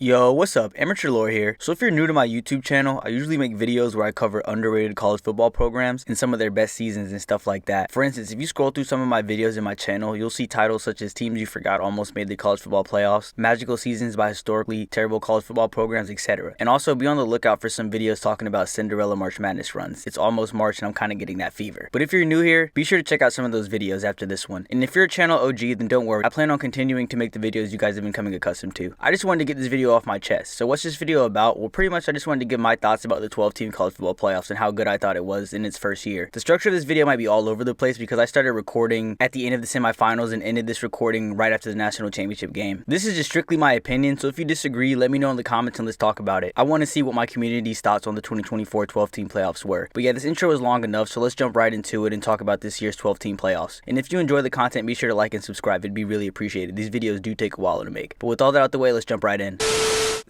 Yo, what's up? Amateur Lore here. So if you're new to my YouTube channel, I usually make videos where I cover underrated college football programs and some of their best seasons and stuff like that. For instance, if you scroll through some of my videos in my channel, you'll see titles such as Teams You Forgot Almost Made the College Football Playoffs, Magical Seasons by Historically Terrible College Football Programs, etc. And also be on the lookout for some videos talking about Cinderella March Madness runs. It's almost March and I'm kind of getting that fever. But if you're new here, be sure to check out some of those videos after this one. And if you're a channel OG, then don't worry. I plan on continuing to make the videos you guys have been coming accustomed to. I just wanted to get this video off my chest. So what's this video about? Well, pretty much I just wanted to give my thoughts about the 12-team college football playoffs and how good I thought it was in its first year. The structure of this video might be all over the place because I started recording at the end of the semifinals and ended this recording right after the national championship game. This is just strictly my opinion, so if you disagree, let me know in the comments and let's talk about it. I want to see what my community's thoughts on the 2024 12-team playoffs were. But yeah, this intro is long enough, so let's jump right into it and talk about this year's 12-team playoffs. And if you enjoy the content, be sure to like and subscribe. It'd be really appreciated. These videos do take a while to make. But with all that out the way, let's jump right in.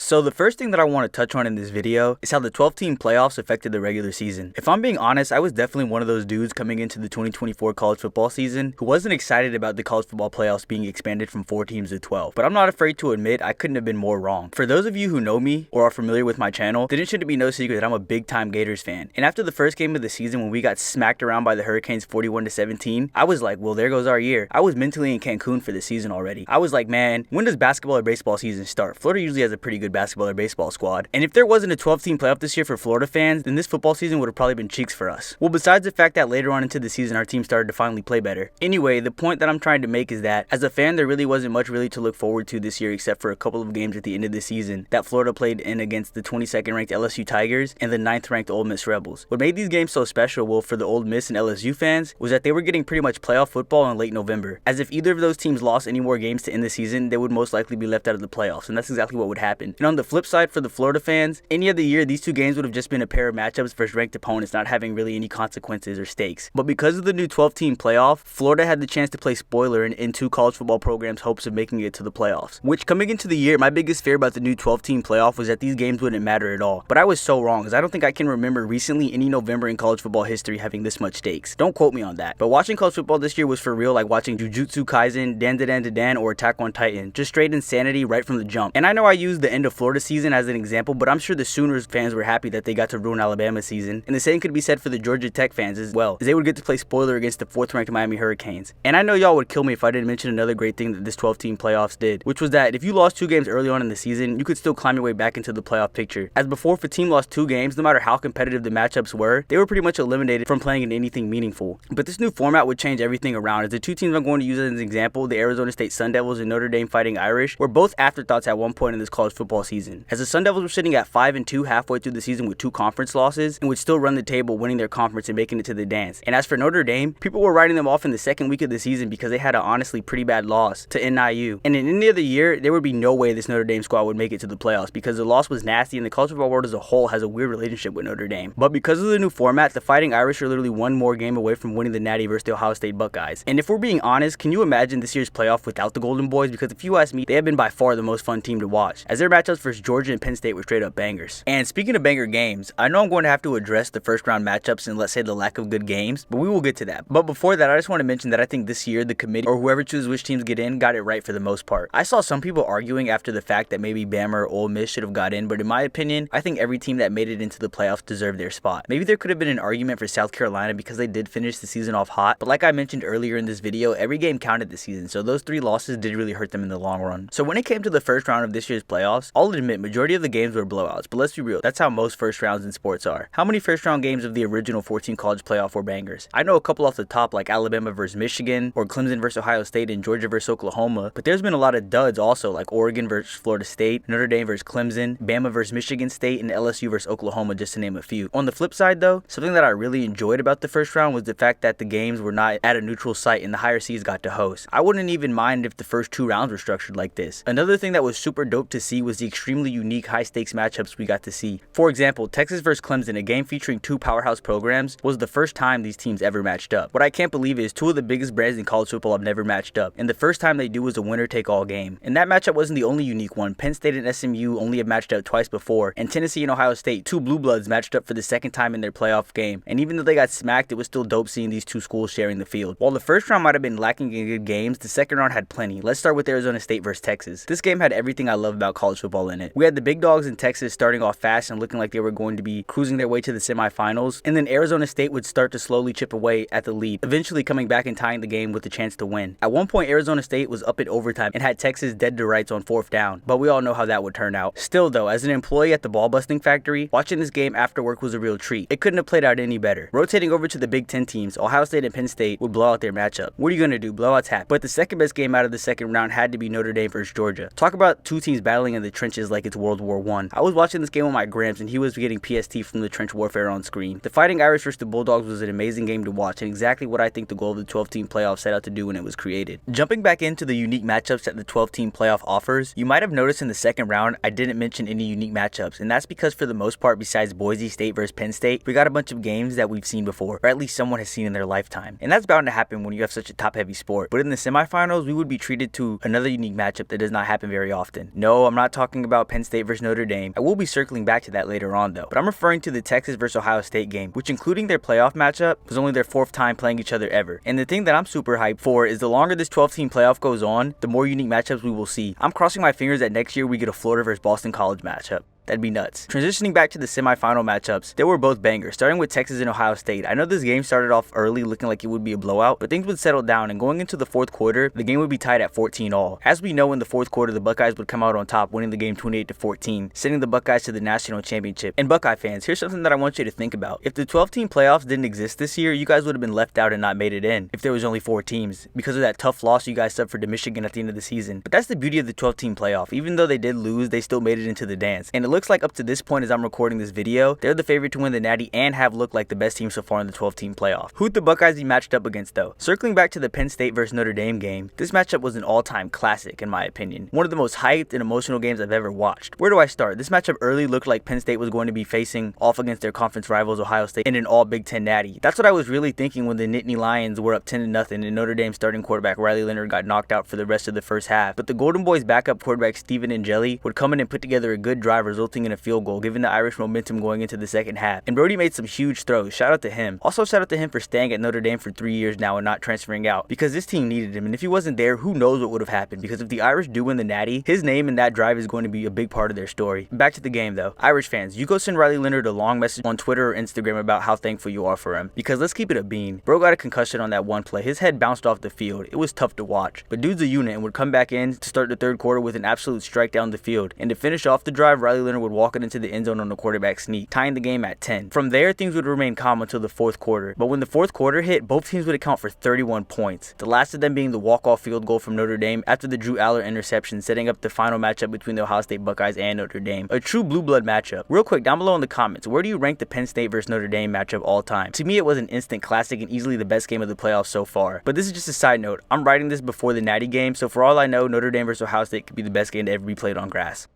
So the first thing that I want to touch on in this video is how the 12-team playoffs affected the regular season. If I'm being honest, I was definitely one of those dudes coming into the 2024 college football season who wasn't excited about the college football playoffs being expanded from 4 teams to 12. But I'm not afraid to admit I couldn't have been more wrong. For those of you who know me or are familiar with my channel, then it shouldn't be no secret that I'm a big-time Gators fan. And after the first game of the season when we got smacked around by the Hurricanes 41-17, I was like, well, there goes our year. I was mentally in Cancun for the season already. I was like, man, when does basketball or baseball season start? Florida usually has a pretty good basketball or baseball squad. And if there wasn't a 12-team playoff this year for Florida fans, then this football season would have probably been cheeks for us. Well, besides the fact that later on into the season, our team started to finally play better. Anyway, the point that I'm trying to make is that as a fan, there really wasn't much really to look forward to this year except for a couple of games at the end of the season that Florida played in against the 22nd ranked LSU Tigers and the 9th ranked Ole Miss Rebels. What made these games so special, well, for the Ole Miss and LSU fans, was that they were getting pretty much playoff football in late November. As if either of those teams lost any more games to end the season, they would most likely be left out of the playoffs, and that's exactly what would happen. And on the flip side, for the Florida fans, any other year, these two games would have just been a pair of matchups versus ranked opponents not having really any consequences or stakes. But because of the new 12-team playoff, Florida had the chance to play spoiler in 2 college football programs' hopes of making it to the playoffs. Which, coming into the year, my biggest fear about the new 12-team playoff was that these games wouldn't matter at all. But I was so wrong, as I don't think I can remember recently any November in college football history having this much stakes. Don't quote me on that. But watching college football this year was for real like watching Jujutsu Kaisen, Dan Dan Dan Dan, or Attack on Titan. Just straight insanity right from the jump. And I know I used the end of Florida season as an example, but I'm sure the Sooners fans were happy that they got to ruin Alabama season, and the same could be said for the Georgia Tech fans as well, as they would get to play spoiler against the 4th ranked Miami Hurricanes. And I know y'all would kill me if I didn't mention another great thing that this 12-team playoffs did, which was that if you lost 2 games early on in the season, you could still climb your way back into the playoff picture. As before, if a team lost 2 games, no matter how competitive the matchups were, they were pretty much eliminated from playing in anything meaningful. But this new format would change everything around, as the 2 teams I'm going to use as an example, the Arizona State Sun Devils and Notre Dame Fighting Irish, were both afterthoughts at one point in this college football season, as the Sun Devils were sitting at 5-2 halfway through the season with 2 conference losses and would still run the table, winning their conference and making it to the dance. And as for Notre Dame, people were writing them off in the second week of the season because they had an honestly pretty bad loss to NIU. And in any other year, there would be no way this Notre Dame squad would make it to the playoffs because the loss was nasty and the college football world as a whole has a weird relationship with Notre Dame. But because of the new format, the Fighting Irish are literally one more game away from winning the Natty versus the Ohio State Buckeyes. And if we're being honest, can you imagine this year's playoff without the Golden Boys? Because if you ask me, they have been by far the most fun team to watch, as their matchups versus Georgia and Penn State were straight up bangers. And speaking of banger games, I know I'm going to have to address the first round matchups and let's say the lack of good games, but we will get to that. But before that, I just want to mention that I think this year the committee, or whoever chooses which teams get in, got it right for the most part. I saw some people arguing after the fact that maybe Bama or Ole Miss should have got in, but in my opinion, I think every team that made it into the playoffs deserved their spot. Maybe there could have been an argument for South Carolina because they did finish the season off hot, but like I mentioned earlier in this video, every game counted this season, so those 3 losses did really hurt them in the long run. So when it came to the first round of this year's playoffs, I'll admit majority of the games were blowouts, but let's be real, that's how most first rounds in sports are. How many first round games of the original 14 college playoff were bangers? I know a couple off the top like Alabama versus Michigan, or Clemson versus Ohio State, and Georgia versus Oklahoma, but there's been a lot of duds also like Oregon versus Florida State, Notre Dame versus Clemson, Bama versus Michigan State, and LSU versus Oklahoma, just to name a few. On the flip side though, something that I really enjoyed about the first round was the fact that the games were not at a neutral site and the higher seeds got to host. I wouldn't even mind if the first 2 rounds were structured like this. Another thing that was super dope to see was the extremely unique high stakes matchups we got to see. For example, Texas versus Clemson, a game featuring 2 powerhouse programs, was the first time these teams ever matched up. What I can't believe is 2 of the biggest brands in college football have never matched up, and the first time they do was a winner-take-all game. And that matchup wasn't the only unique one. Penn State and SMU only have matched up twice before, and Tennessee and Ohio State, 2 blue bloods, matched up for the second time in their playoff game. And even though they got smacked, it was still dope seeing these 2 schools sharing the field. While the first round might have been lacking in good games, the second round had plenty. Let's start with Arizona State versus Texas. This game had everything I love about college football football in it. We had the big dogs in Texas starting off fast and looking like they were going to be cruising their way to the semifinals, and then Arizona State would start to slowly chip away at the lead, eventually coming back and tying the game with a chance to win. At one point, Arizona State was up in overtime and had Texas dead to rights on 4th down, but we all know how that would turn out. Still though, as an employee at the ball busting factory, watching this game after work was a real treat. It couldn't have played out any better. Rotating over to the Big Ten teams, Ohio State and Penn State would blow out their matchup. What are you gonna do? Blowouts happen. But the second best game out of the second round had to be Notre Dame versus Georgia. Talk about two teams battling in the trenches like it's World War I. I was watching this game with my Gramps and he was getting PST from the trench warfare on screen. The Fighting Irish versus the Bulldogs was an amazing game to watch and exactly what I think the goal of the 12-team playoff set out to do when it was created. Jumping back into the unique matchups that the 12-team playoff offers, you might have noticed in the second round I didn't mention any unique matchups, and that's because for the most part, besides Boise State versus Penn State, we got a bunch of games that we've seen before, or at least someone has seen in their lifetime. And that's bound to happen when you have such a top-heavy sport. But in the semifinals, we would be treated to another unique matchup that does not happen very often. No, I'm not talking about Penn State versus Notre Dame. I will be circling back to that later on though. But I'm referring to the Texas versus Ohio State game, which including their playoff matchup, was only their 4th time playing each other ever. And the thing that I'm super hyped for is the longer this 12-team playoff goes on, the more unique matchups we will see. I'm crossing my fingers that next year we get a Florida versus Boston College matchup. That'd be nuts. Transitioning back to the semifinal matchups, they were both bangers, starting with Texas and Ohio State. I know this game started off early looking like it would be a blowout, but things would settle down and going into the 4th quarter, the game would be tied at 14-all. As we know, in the 4th quarter, the Buckeyes would come out on top, winning the game 28-14, sending the Buckeyes to the national championship. And Buckeye fans, here's something that I want you to think about. If the 12-team playoffs didn't exist this year, you guys would have been left out and not made it in if there was only 4 teams because of that tough loss you guys suffered to Michigan at the end of the season. But that's the beauty of the 12-team playoff. Even though they did lose, they still made it into the dance. And it looks like up to this point as I'm recording this video, they're the favorite to win the Natty and have looked like the best team so far in the 12-team playoff. Who'd the Buckeyes be matched up against though? Circling back to the Penn State versus Notre Dame game, this matchup was an all-time classic in my opinion. One of the most hyped and emotional games I've ever watched. Where do I start? This matchup early looked like Penn State was going to be facing off against their conference rivals Ohio State in an all Big Ten Natty. That's what I was really thinking when the Nittany Lions were up 10-0 and Notre Dame starting quarterback Riley Leonard got knocked out for the rest of the first half. But the Golden Boys backup quarterback Stephen Angeli would come in and put together a good drive resulting in a field goal, giving the Irish momentum going into the second half. And Brody made some huge throws. Shout out to him. Also shout out to him for staying at Notre Dame for 3 years now and not transferring out because this team needed him. And if he wasn't there, who knows what would have happened, because if the Irish do win the Natty, his name in that drive is going to be a big part of their story. Back to the game though. Irish fans, you go send Riley Leonard a long message on Twitter or Instagram about how thankful you are for him, because let's keep it a bean. Bro got a concussion on that one play. His head bounced off the field. It was tough to watch. But dude's a unit and would come back in to start the 3rd quarter with an absolute strike down the field. And to finish off the drive, Riley Leonard would walk it into the end zone on the quarterback sneak, tying the game at 10. From there, things would remain calm until the 4th quarter. But when the 4th quarter hit, both teams would account for 31 points. The last of them being the walk-off field goal from Notre Dame after the Drew Aller interception, setting up the final matchup between the Ohio State Buckeyes and Notre Dame. A true blue blood matchup. Real quick, down below in the comments, where do you rank the Penn State versus Notre Dame matchup all time? To me, it was an instant classic and easily the best game of the playoffs so far. But this is just a side note. I'm writing this before the Natty game, so for all I know, Notre Dame versus Ohio State could be the best game to ever be played on grass.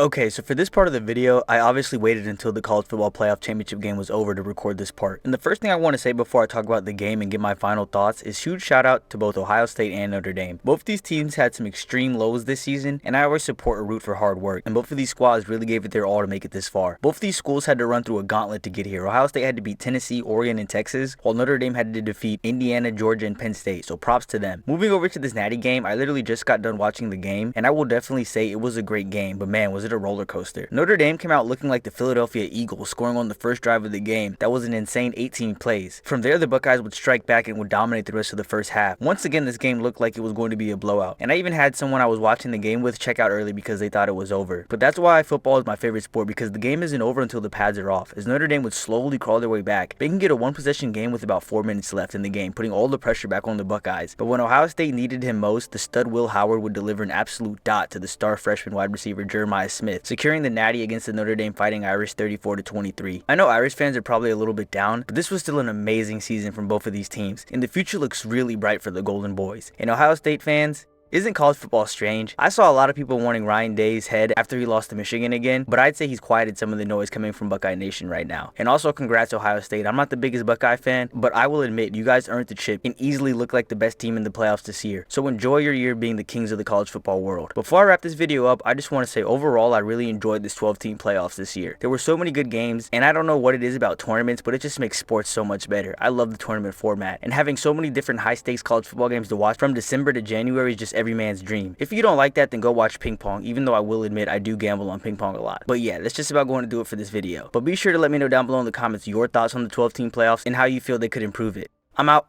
Okay, so for this part of the video, I obviously waited until the college football playoff championship game was over to record this part. And the first thing I want to say before I talk about the game and get my final thoughts is huge shout out to both Ohio State and Notre Dame. Both these teams had some extreme lows this season, and I always support or root for hard work, and both of these squads really gave it their all to make it this far. Both of these schools had to run through a gauntlet to get here. Ohio State had to beat Tennessee, Oregon, and Texas, while Notre Dame had to defeat Indiana, Georgia, and Penn State, so props to them. Moving over to this Natty game, I literally just got done watching the game, and I will definitely say it was a great game, but man, was it a roller coaster. Notre Dame came out looking like the Philadelphia Eagles, scoring on the first drive of the game. That was an insane 18 plays. From there, the Buckeyes would strike back and would dominate the rest of the first half. Once again, this game looked like it was going to be a blowout. And I even had someone I was watching the game with check out early because they thought it was over. But that's why football is my favorite sport, because the game isn't over until the pads are off. As Notre Dame would slowly crawl their way back, they can get a one-possession game with about 4 minutes left in the game, putting all the pressure back on the Buckeyes. But when Ohio State needed him most, the stud Will Howard would deliver an absolute dot to the star freshman wide receiver Jeremiah Smith, securing the Natty against the Notre Dame Fighting Irish 34-23. I know Irish fans are probably a little bit down, but this was still an amazing season from both of these teams, and the future looks really bright for the Golden Boys. And Ohio State fans, isn't college football strange? I saw a lot of people wanting Ryan Day's head after he lost to Michigan again, but I'd say he's quieted some of the noise coming from Buckeye Nation right now. And also congrats Ohio State. I'm not the biggest Buckeye fan, but I will admit you guys earned the chip and easily look like the best team in the playoffs this year. So enjoy your year being the kings of the college football world. Before I wrap this video up, I just want to say overall I really enjoyed this 12-team playoffs this year. There were so many good games, and I don't know what it is about tournaments, but it just makes sports so much better. I love the tournament format, and having so many different high-stakes college football games to watch from December to January is just every man's dream. If you don't like that, then go watch ping pong, even though I will admit I do gamble on ping pong a lot. But yeah, that's just about going to do it for this video. But be sure to let me know down below in the comments your thoughts on the 12-team playoffs and how you feel they could improve it. I'm out.